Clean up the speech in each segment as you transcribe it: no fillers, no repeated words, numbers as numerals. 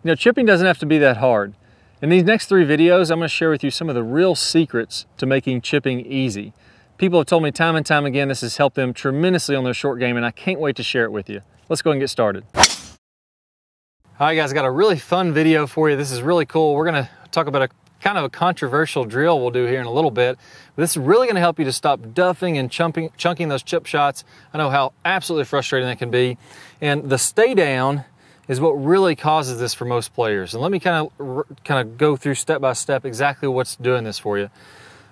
You know, chipping doesn't have to be that hard. In these next 3 videos, I'm going to share with you some of the real secrets to making chipping easy. People have told me time and time again this has helped them tremendously on their short game, and I can't wait to share it with you. Let's go and get started. All right guys, got a really fun video for you. This is really cool. We're going to talk about a kind of a controversial drill we'll do here in a little bit. But this is really going to help you to stop duffing and chunking those chip shots. I know how absolutely frustrating that can be. And the stay down is what really causes this for most players. And let me kind of go through step by step exactly what's doing this for you.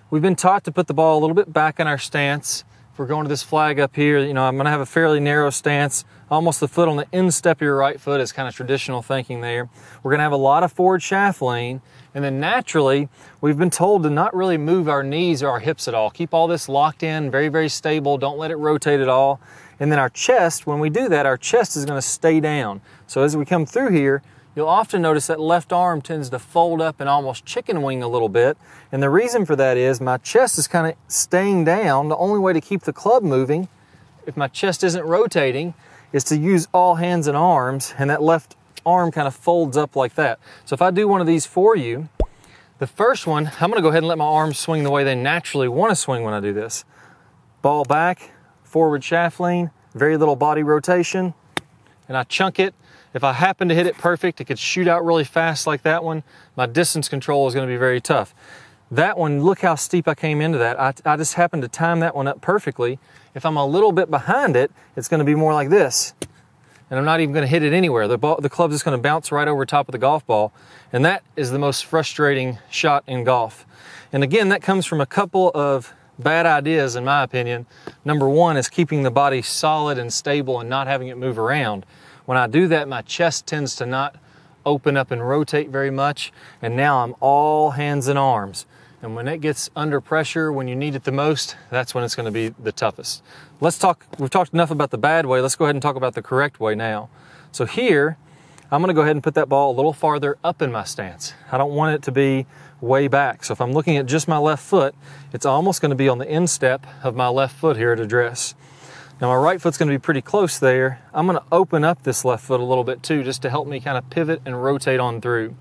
We've been taught to put the ball a little bit back in our stance. If we're going to this flag up here, you know, I'm going to have a fairly narrow stance. Almost the foot on the instep of your right foot is kind of traditional thinking there. We're going to have a lot of forward shaft lean. And then naturally, we've been told to not really move our knees or our hips at all. Keep all this locked in, very, very stable. Don't let it rotate at all. And then our chest, when we do that, our chest is going to stay down. So as we come through here, you'll often notice that left arm tends to fold up and almost chicken wing a little bit. And the reason for that is my chest is kind of staying down. The only way to keep the club moving, if my chest isn't rotating, is to use all hands and arms, and that left arm kind of folds up like that. So if I do one of these for you, the first one, I'm going to go ahead and let my arms swing the way they naturally want to swing when I do this. Ball back, forward shaft lean, very little body rotation, and I chunk it. If I happen to hit it perfect, it could shoot out really fast like that one. My distance control is going to be very tough. That one, look how steep I came into that. I just happened to time that one up perfectly. If I'm a little bit behind it, it's going to be more like this. And I'm not even going to hit it anywhere. The club's just going to bounce right over top of the golf ball. And that is the most frustrating shot in golf. And again, that comes from a couple of bad ideas, in my opinion. Number one is keeping the body solid and stable and not having it move around. When I do that, my chest tends to not open up and rotate very much. And now I'm all hands and arms. And when it gets under pressure, when you need it the most, that's when it's going to be the toughest. We've talked enough about the bad way. Let's go ahead and talk about the correct way now. So here, I'm going to go ahead and put that ball a little farther up in my stance. I don't want it to be way back. So if I'm looking at just my left foot, it's almost going to be on the instep of my left foot here at address. Now my right foot's going to be pretty close there. I'm going to open up this left foot a little bit too, just to help me kind of pivot and rotate on through.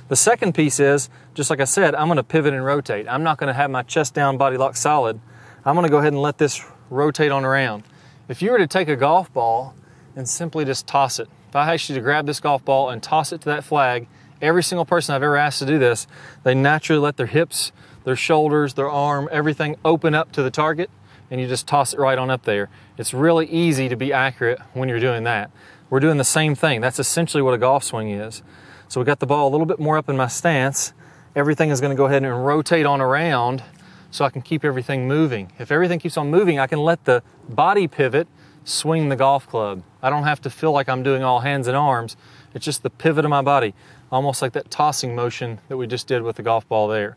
The second piece is, just like I said, I'm going to pivot and rotate. I'm not going to have my chest down, body locked solid. I'm going to go ahead and let this rotate on around. If you were to take a golf ball and simply just toss it, if I asked you to grab this golf ball and toss it to that flag, every single person I've ever asked to do this, they naturally let their hips, their shoulders, their arm, everything open up to the target, and you just toss it right on up there. It's really easy to be accurate when you're doing that. We're doing the same thing. That's essentially what a golf swing is. So we got the ball a little bit more up in my stance. Everything is going to go ahead and rotate on around so I can keep everything moving. If everything keeps on moving, I can let the body pivot swing the golf club. I don't have to feel like I'm doing all hands and arms. It's just the pivot of my body, almost like that tossing motion that we just did with the golf ball there.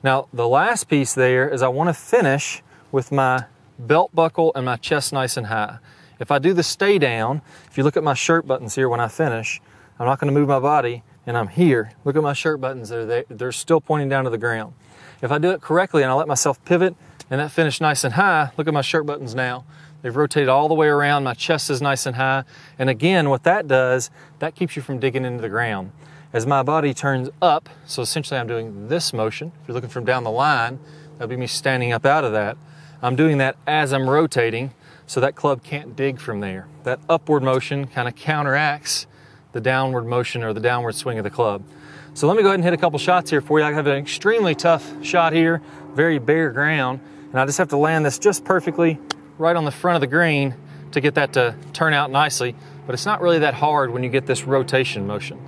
Now, the last piece there is I want to finish with my belt buckle and my chest nice and high. If I do the stay down, if you look at my shirt buttons here when I finish, I'm not going to move my body, and I'm here. Look at my shirt buttons. They're still pointing down to the ground. If I do it correctly and I let myself pivot and that finish nice and high, look at my shirt buttons now. They've rotated all the way around. My chest is nice and high. And again, what that does, that keeps you from digging into the ground. As my body turns up, so essentially I'm doing this motion. If you're looking from down the line, that'll be me standing up out of that. I'm doing that as I'm rotating, so that club can't dig from there. That upward motion kind of counteracts the downward motion or the downward swing of the club. So let me go ahead and hit a couple shots here for you. I have an extremely tough shot here, very bare ground, and I just have to land this just perfectly right on the front of the green to get that to turn out nicely, but it's not really that hard when you get this rotation motion.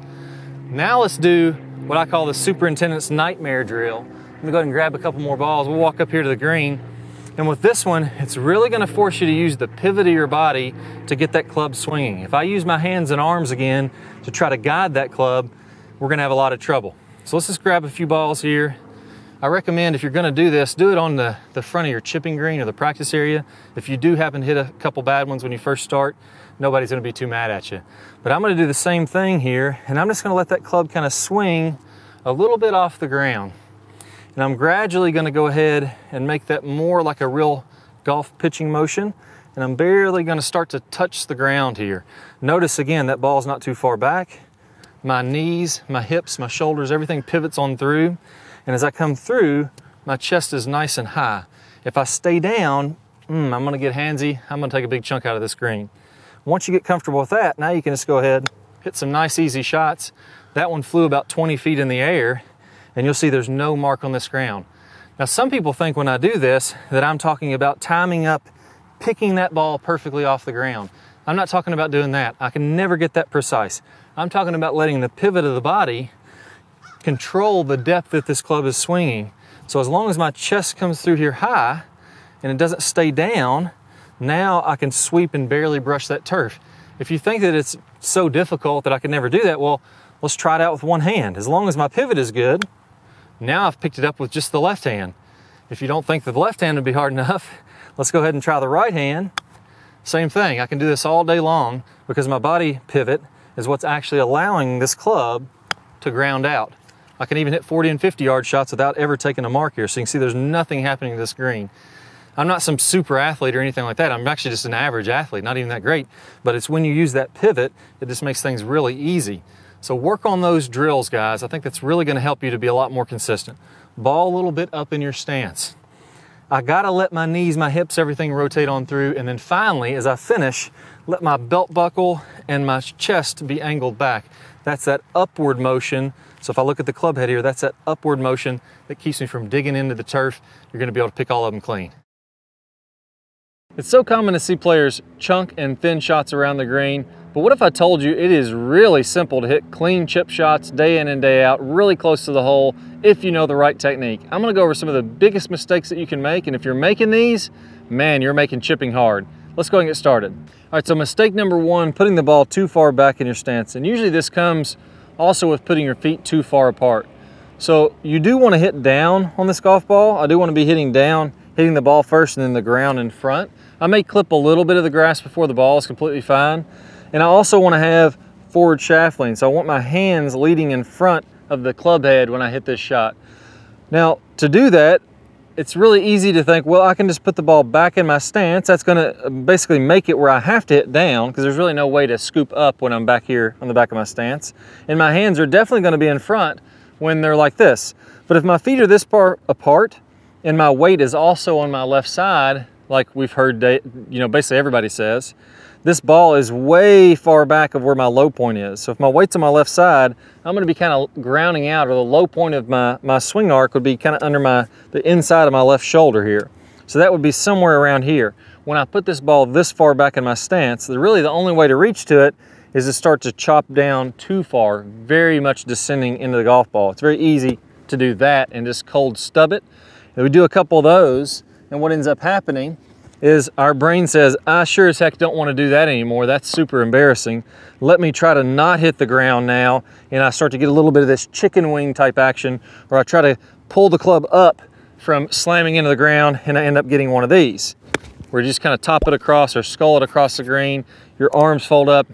Now let's do what I call the superintendent's nightmare drill. Let me go ahead and grab a couple more balls. We'll walk up here to the green. And with this one, it's really going to force you to use the pivot of your body to get that club swinging. If I use my hands and arms again to try to guide that club, we're going to have a lot of trouble. So let's just grab a few balls here. I recommend if you're going to do this, do it on the front of your chipping green or the practice area. If you do happen to hit a couple bad ones when you first start, nobody's going to be too mad at you. But I'm going to do the same thing here, and I'm just going to let that club kind of swing a little bit off the ground. And I'm gradually going to go ahead and make that more like a real golf pitching motion. And I'm barely going to start to touch the ground here. Notice again, that ball's not too far back. my knees, my hips, my shoulders, everything pivots on through. And as I come through, my chest is nice and high. If I stay down, I'm gonna get handsy. I'm gonna take a big chunk out of this green. Once you get comfortable with that, now you can just go ahead, hit some nice easy shots. That one flew about 20 feet in the air, and you'll see there's no mark on this ground. Now, some people think when I do this that I'm talking about timing up, picking that ball perfectly off the ground. I'm not talking about doing that. I can never get that precise. I'm talking about letting the pivot of the body control the depth that this club is swinging. So as long as my chest comes through here high and it doesn't stay down, now I can sweep and barely brush that turf. If you think that it's so difficult that I can never do that, well, let's try it out with one hand. As long as my pivot is good, now I've picked it up with just the left hand. If you don't think that the left hand would be hard enough, let's go ahead and try the right hand. Same thing, I can do this all day long because my body pivot is what's actually allowing this club to ground out. I can even hit 40 and 50 yard shots without ever taking a mark here. So you can see there's nothing happening to this green. I'm not some super athlete or anything like that. I'm actually just an average athlete, not even that great. But it's when you use that pivot, it just makes things really easy. So work on those drills, guys. I think that's really gonna help you to be a lot more consistent. Ball a little bit up in your stance. I gotta let my knees, my hips, everything rotate on through. And then finally, as I finish, let my belt buckle and my chest be angled back. That's that upward motion. So if I look at the club head here, that's that upward motion that keeps me from digging into the turf. You're gonna be able to pick all of them clean. It's so common to see players chunk and thin shots around the green, but what if I told you it is really simple to hit clean chip shots day in and day out, really close to the hole, if you know the right technique. I'm gonna go over some of the biggest mistakes that you can make, and if you're making these, man, you're making chipping hard. Let's go ahead and get started. All right, so mistake number one, putting the ball too far back in your stance. And usually this comes also with putting your feet too far apart. So you do want to hit down on this golf ball. I do want to be hitting down, hitting the ball first and then the ground in front. I may clip a little bit of the grass before the ball is completely fine. And I also want to have forward shaft lean. So I want my hands leading in front of the club head when I hit this shot. Now, to do that, it's really easy to think, well, I can just put the ball back in my stance. That's gonna basically make it where I have to hit down because there's really no way to scoop up when I'm back here on the back of my stance. And my hands are definitely gonna be in front when they're like this. But if my feet are this far apart and my weight is also on my left side, like we've heard, basically everybody says, this ball is way far back of where my low point is. So if my weight's on my left side, I'm gonna be kind of grounding out, or the low point of my swing arc would be kind of under the inside of my left shoulder here. So that would be somewhere around here. When I put this ball this far back in my stance, really the only way to reach to it is to start to chop down too far, very much descending into the golf ball. It's very easy to do that and just cold stub it. And we do a couple of those, and what ends up happening is our brain says, I sure as heck don't want to do that anymore. That's super embarrassing. Let me try to not hit the ground now. And I start to get a little bit of this chicken wing type action, or I try to pull the club up from slamming into the ground, and I end up getting one of these, where you just kind of top it across or skull it across the green, your arms fold up.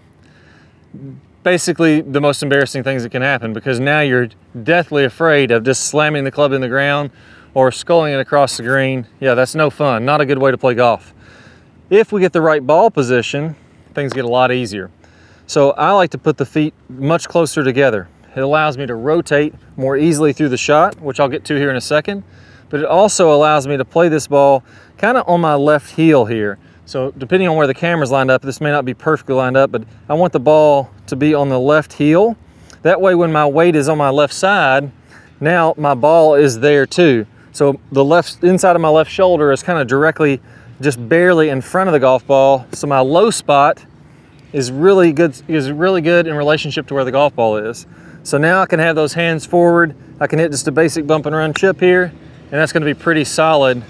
Basically the most embarrassing things that can happen, because now you're deathly afraid of just slamming the club in the ground or sculling it across the green. Yeah, that's no fun, not a good way to play golf. If we get the right ball position, things get a lot easier. So I like to put the feet much closer together. It allows me to rotate more easily through the shot, which I'll get to here in a second, but it also allows me to play this ball kind of on my left heel here. So depending on where the camera's lined up, this may not be perfectly lined up, but I want the ball to be on the left heel. That way when my weight is on my left side, now my ball is there too. So the inside of my left shoulder is kind of directly, just barely in front of the golf ball. So my low spot is really good in relationship to where the golf ball is. So now I can have those hands forward. I can hit just a basic bump and run chip here, and that's gonna be pretty solid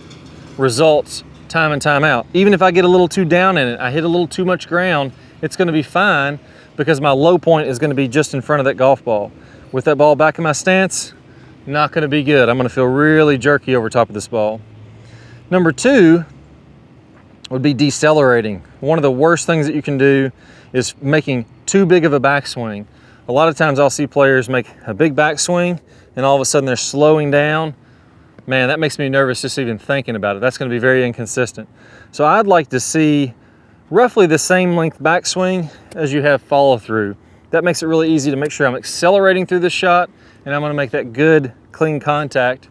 results time and time out. Even if I get a little too down in it, I hit a little too much ground, it's gonna be fine because my low point is gonna be just in front of that golf ball. With that ball back in my stance, not gonna be good. I'm gonna feel really jerky over top of this ball. Number two would be decelerating. One of the worst things that you can do is making too big of a backswing. A lot of times I'll see players make a big backswing and all of a sudden they're slowing down. Man, that makes me nervous just even thinking about it. That's gonna be very inconsistent. So I'd like to see roughly the same length backswing as you have follow through. That makes it really easy to make sure I'm accelerating through the shot and I'm gonna make that good, clean contact.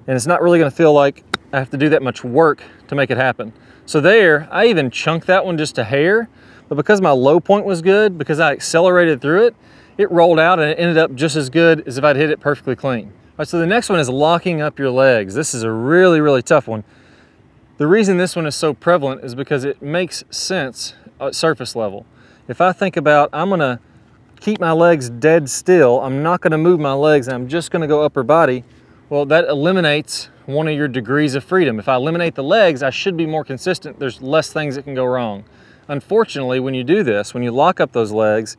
And it's not really gonna feel like I have to do that much work to make it happen. So there, I even chunked that one just a hair, but because my low point was good, because I accelerated through it, it rolled out and it ended up just as good as if I'd hit it perfectly clean. All right, so the next one is locking up your legs. This is a really, really tough one. The reason this one is so prevalent is because it makes sense at surface level. If I think about, I'm gonna keep my legs dead still, I'm not gonna move my legs, and I'm just gonna go upper body, well, that eliminates one of your degrees of freedom. If I eliminate the legs, I should be more consistent. There's less things that can go wrong. Unfortunately, when you do this, when you lock up those legs,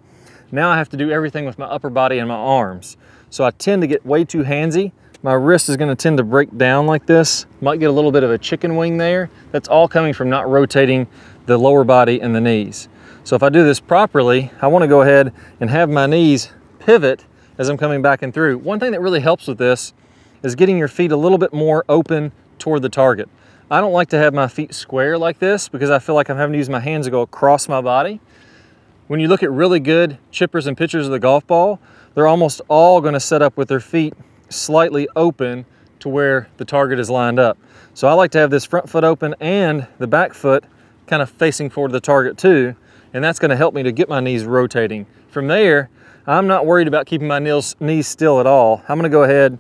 now I have to do everything with my upper body and my arms. So I tend to get way too handsy. My wrist is gonna tend to break down like this. Might get a little bit of a chicken wing there. That's all coming from not rotating the lower body and the knees. So if I do this properly, I wanna go ahead and have my knees pivot as I'm coming back and through. One thing that really helps with this is getting your feet a little bit more open toward the target. I don't like to have my feet square like this because I feel like I'm having to use my hands to go across my body. When you look at really good chippers and pitchers of the golf ball, they're almost all gonna set up with their feet slightly open to where the target is lined up. So I like to have this front foot open and the back foot kind of facing forward the target too, and that's gonna help me to get my knees rotating. From there, I'm not worried about keeping my knees still at all. I'm gonna go ahead,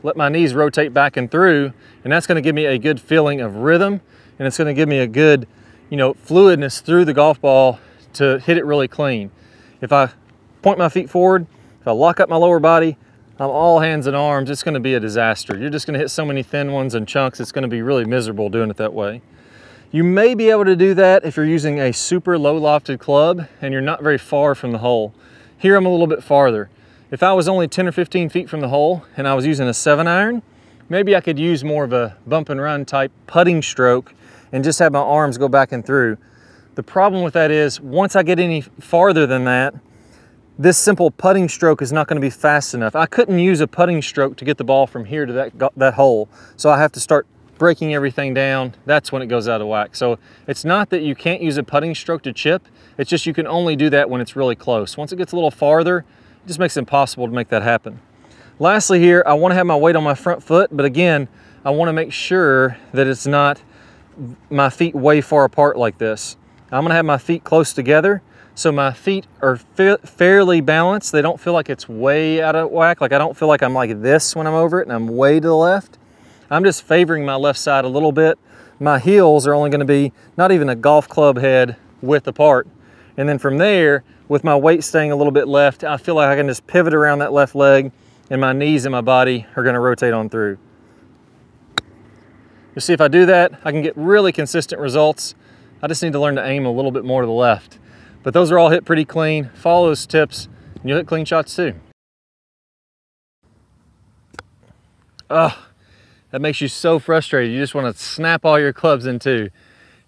let my knees rotate back and through, and that's gonna give me a good feeling of rhythm, and it's gonna give me a good, fluidness through the golf ball to hit it really clean. If I point my feet forward, if I lock up my lower body, I'm all hands and arms, it's gonna be a disaster. You're just gonna hit so many thin ones and chunks, it's gonna be really miserable doing it that way. You may be able to do that if you're using a super low lofted club and you're not very far from the hole. Here I'm a little bit farther. If I was only 10 or 15 feet from the hole and I was using a 7-iron, maybe I could use more of a bump and run type putting stroke and just have my arms go back and through. The problem with that is once I get any farther than that, this simple putting stroke is not going to be fast enough. I couldn't use a putting stroke to get the ball from here to that hole. So I have to start breaking everything down. That's when it goes out of whack. So it's not that you can't use a putting stroke to chip. It's just you can only do that when it's really close. Once it gets a little farther, it just makes it impossible to make that happen. Lastly here, I want to have my weight on my front foot, but again, I want to make sure that it's not my feet way far apart like this. I'm going to have my feet close together so my feet are fairly balanced. They don't feel like it's way out of whack. Like I don't feel like I'm like this when I'm over it and I'm way to the left. I'm just favoring my left side a little bit. My heels are only going to be not even a golf club head width apart. And then from there, with my weight staying a little bit left, I feel like I can just pivot around that left leg and my knees and my body are going to rotate on through. You see, if I do that, I can get really consistent results. I just need to learn to aim a little bit more to the left. But those are all hit pretty clean. Follow those tips and you'll hit clean shots too. That makes you so frustrated. You just want to snap all your clubs in two.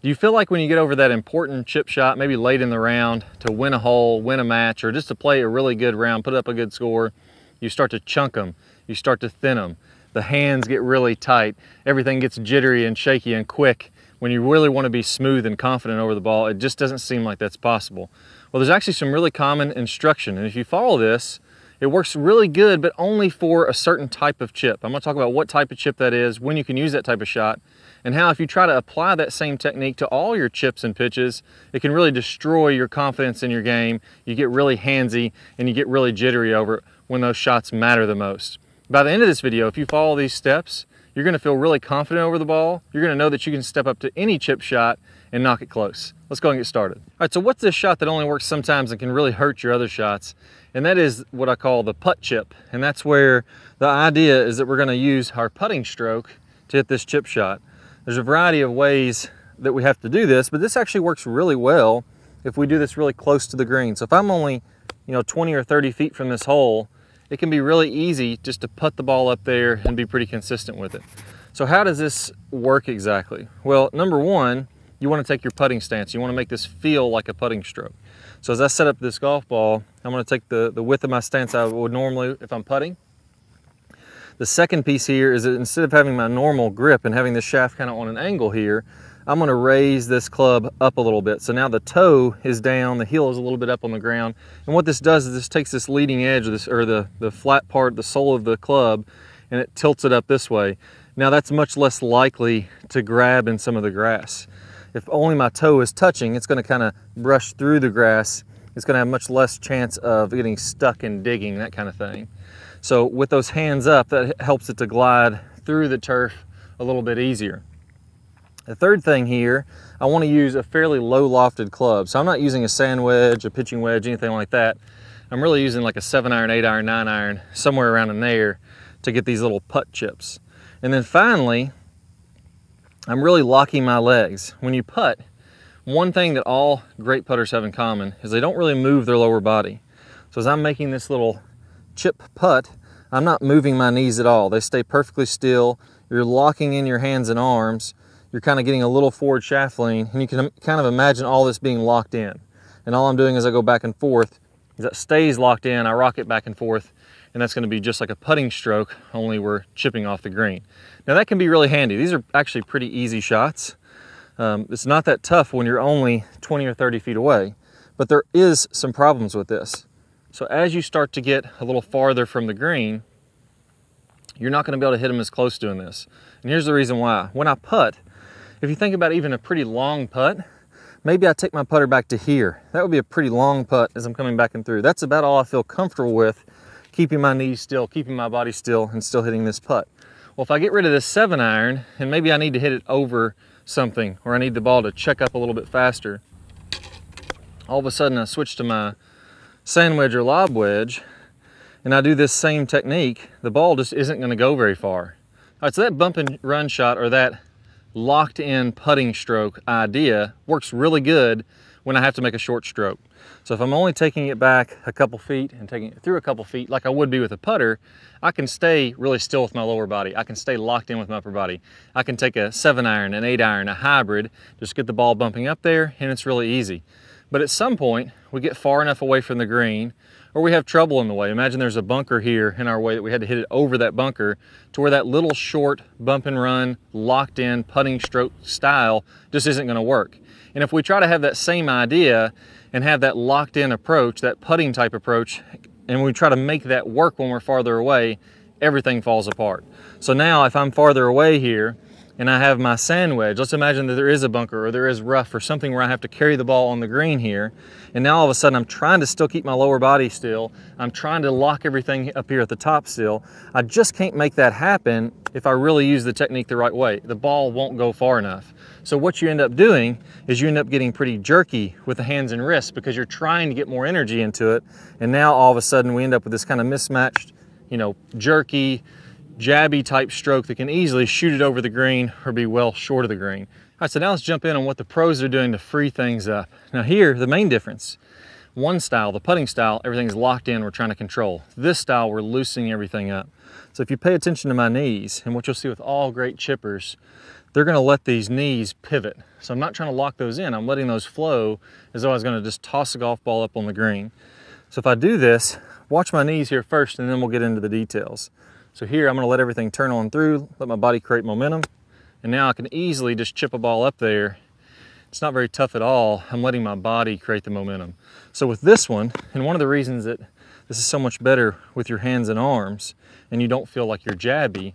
Do you feel like when you get over that important chip shot, maybe late in the round, to win a hole, win a match, or just to play a really good round, put up a good score, you start to chunk them, you start to thin them, the hands get really tight, everything gets jittery and shaky and quick. When you really want to be smooth and confident over the ball, it just doesn't seem like that's possible. Well, there's actually some really common instruction, and if you follow this, it works really good, but only for a certain type of chip. I'm going to talk about what type of chip that is, when you can use that type of shot, and how if you try to apply that same technique to all your chips and pitches, it can really destroy your confidence in your game. You get really handsy and you get really jittery over it when those shots matter the most. By the end of this video, if you follow these steps, you're going to feel really confident over the ball. You're going to know that you can step up to any chip shot and knock it close. Let's go and get started. All right, so what's this shot that only works sometimes and can really hurt your other shots? And that is what I call the putt chip. And that's where the idea is that we're going to use our putting stroke to hit this chip shot. There's a variety of ways that we have to do this, but this actually works really well if we do this really close to the green. So if I'm only 20 or 30 feet from this hole, it can be really easy just to put the ball up there and be pretty consistent with it. So how does this work exactly? Well, number one, you want to take your putting stance. You want to make this feel like a putting stroke. So as I set up this golf ball, I'm going to take the width of my stance I would normally if I'm putting. The second piece here is that instead of having my normal grip and having the shaft kind of on an angle here, I'm gonna raise this club up a little bit. So now the toe is down, the heel is a little bit up on the ground. And what this does is this takes this leading edge of this, or the flat part, the sole of the club, and it tilts it up this way. Now that's much less likely to grab in some of the grass. If only my toe is touching, it's gonna kind of brush through the grass. It's gonna have much less chance of getting stuck in digging, that kind of thing. So with those hands up, that helps it to glide through the turf a little bit easier. The third thing here, I want to use a fairly low lofted club. So I'm not using a sand wedge, a pitching wedge, anything like that. I'm really using like a 7-iron, 8-iron, 9-iron, somewhere around in there to get these little putt chips. And then finally, I'm really locking my legs. When you putt, one thing that all great putters have in common is they don't really move their lower body. So as I'm making this little chip putt, I'm not moving my knees at all. They stay perfectly still. You're locking in your hands and arms. You're kind of getting a little forward shaft lean, and you can kind of imagine all this being locked in. And all I'm doing as I go back and forth is that stays locked in. I rock it back and forth, and that's going to be just like a putting stroke, only we're chipping off the green. Now that can be really handy. These are actually pretty easy shots. It's not that tough when you're only 20 or 30 feet away, but there is some problems with this. So as you start to get a little farther from the green, you're not going to be able to hit them as close doing this. And here's the reason why. When I putt, if you think about even a pretty long putt, maybe I take my putter back to here. That would be a pretty long putt as I'm coming back and through. That's about all I feel comfortable with, keeping my knees still, keeping my body still, and still hitting this putt. Well, if I get rid of this 7-iron, and maybe I need to hit it over something, or I need the ball to check up a little bit faster, all of a sudden I switch to my sand wedge or lob wedge, and I do this same technique, the ball just isn't going to go very far. All right, so that bump and run shot, or that locked in putting stroke idea, works really good when I have to make a short stroke. So if I'm only taking it back a couple feet and taking it through a couple feet like I would be with a putter, I can stay really still with my lower body. I can stay locked in with my upper body. I can take a 7-iron, an 8-iron, a hybrid, just get the ball bumping up there, and it's really easy. But at some point, we get far enough away from the green, or we have trouble in the way. Imagine there's a bunker here in our way that we had to hit it over that bunker, to where that little short bump and run, locked in putting stroke style just isn't going to work. And if we try to have that same idea and have that locked in approach, that putting type approach, and we try to make that work when we're farther away, everything falls apart. So now if I'm farther away here and I have my sand wedge, let's imagine that there is a bunker or there is rough or something where I have to carry the ball on the green here, and now all of a sudden I'm trying to still keep my lower body still, I'm trying to lock everything up here at the top still. I just can't make that happen if I really use the technique the right way. The ball won't go far enough. So what you end up doing is you end up getting pretty jerky with the hands and wrists because you're trying to get more energy into it, and now all of a sudden we end up with this kind of mismatched, jerky, jabby type stroke that can easily shoot it over the green or be well short of the green. All right, so now let's jump in on what the pros are doing to free things up. Now here, the main difference. One style, the putting style, everything's locked in, we're trying to control. This style, we're loosening everything up. So if you pay attention to my knees, and what you'll see with all great chippers, they're gonna let these knees pivot. So I'm not trying to lock those in, I'm letting those flow as though I was gonna just toss a golf ball up on the green. So if I do this, watch my knees here first, and then we'll get into the details. So here, I'm gonna let everything turn on through, let my body create momentum, and now I can easily just chip a ball up there. It's not very tough at all. I'm letting my body create the momentum. So with this one, and one of the reasons that this is so much better with your hands and arms, and you don't feel like you're jabby,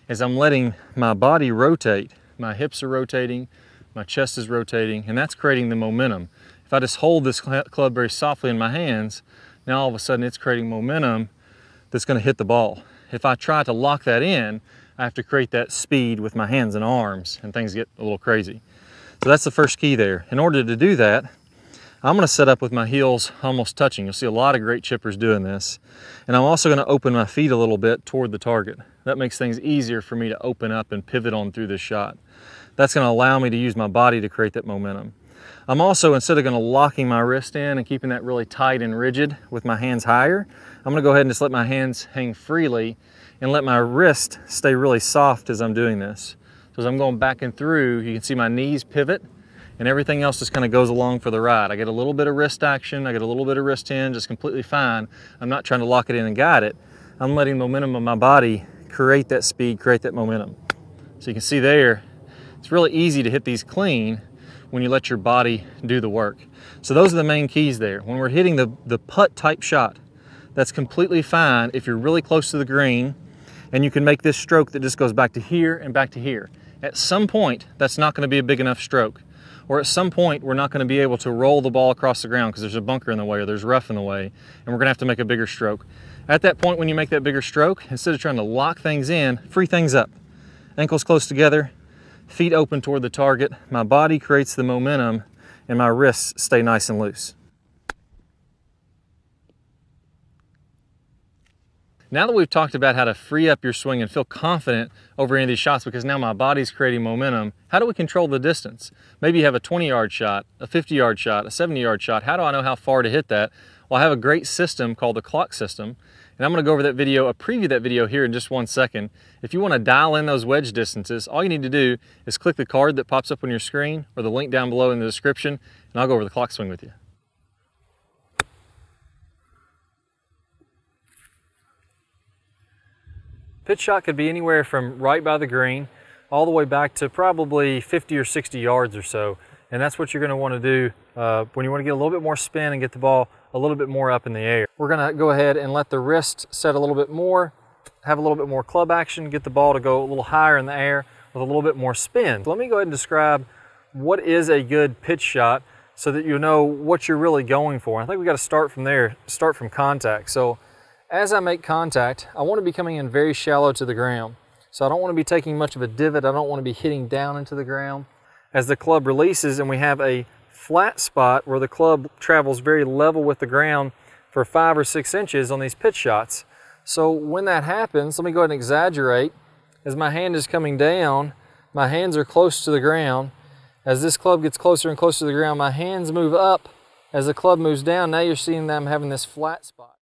is I'm letting my body rotate. My hips are rotating, my chest is rotating, and that's creating the momentum. If I just hold this club very softly in my hands, now all of a sudden it's creating momentum that's gonna hit the ball. If I try to lock that in, I have to create that speed with my hands and arms, and things get a little crazy. So that's the first key there. In order to do that, I'm gonna set up with my heels almost touching. You'll see a lot of great chippers doing this. And I'm also gonna open my feet a little bit toward the target. That makes things easier for me to open up and pivot on through this shot. That's gonna allow me to use my body to create that momentum. I'm also, instead of gonna locking my wrist in and keeping that really tight and rigid with my hands higher, I'm gonna go ahead and just let my hands hang freely and let my wrist stay really soft as I'm doing this. So as I'm going back and through, you can see my knees pivot, and everything else just kind of goes along for the ride. I get a little bit of wrist action, I get a little bit of wrist hinge, it's completely fine. I'm not trying to lock it in and guide it. I'm letting the momentum of my body create that speed, create that momentum. So you can see there, It's really easy to hit these clean when you let your body do the work. So those are the main keys there. When we're hitting the putt type shot, that's completely fine if you're really close to the green and you can make this stroke that just goes back to here and back to here. At some point, that's not going to be a big enough stroke. Or at some point, we're not going to be able to roll the ball across the ground because there's a bunker in the way or there's rough in the way, and we're going to have to make a bigger stroke. At that point, when you make that bigger stroke, instead of trying to lock things in, free things up. Ankles close together, feet open toward the target. My body creates the momentum and my wrists stay nice and loose. Now that we've talked about how to free up your swing and feel confident over any of these shots because now my body's creating momentum, how do we control the distance? Maybe you have a 20-yard shot, a 50-yard shot, a 70-yard shot. How do I know how far to hit that? Well, I have a great system called the clock system, and I'm going to go over that video, preview that video here in just 1 second. If you want to dial in those wedge distances, all you need to do is click the card that pops up on your screen or the link down below in the description, and I'll go over the clock swing with you. Pitch shot could be anywhere from right by the green all the way back to probably 50 or 60 yards or so. And that's what you're going to want to do when you want to get a little bit more spin and get the ball a little bit more up in the air. We're going to go ahead and let the wrist set a little bit more, have a little bit more club action, get the ball to go a little higher in the air with a little bit more spin. So let me go ahead and describe what is a good pitch shot so that you know what you're really going for. I think we got to start from there, start from contact. So as I make contact, I want to be coming in very shallow to the ground. So I don't want to be taking much of a divot. I don't want to be hitting down into the ground. As the club releases and we have a flat spot where the club travels very level with the ground for 5 or 6 inches on these pitch shots. So when that happens, let me go ahead and exaggerate. As my hand is coming down, my hands are close to the ground. As this club gets closer and closer to the ground, my hands move up. As the club moves down, now you're seeing that I'm having this flat spot.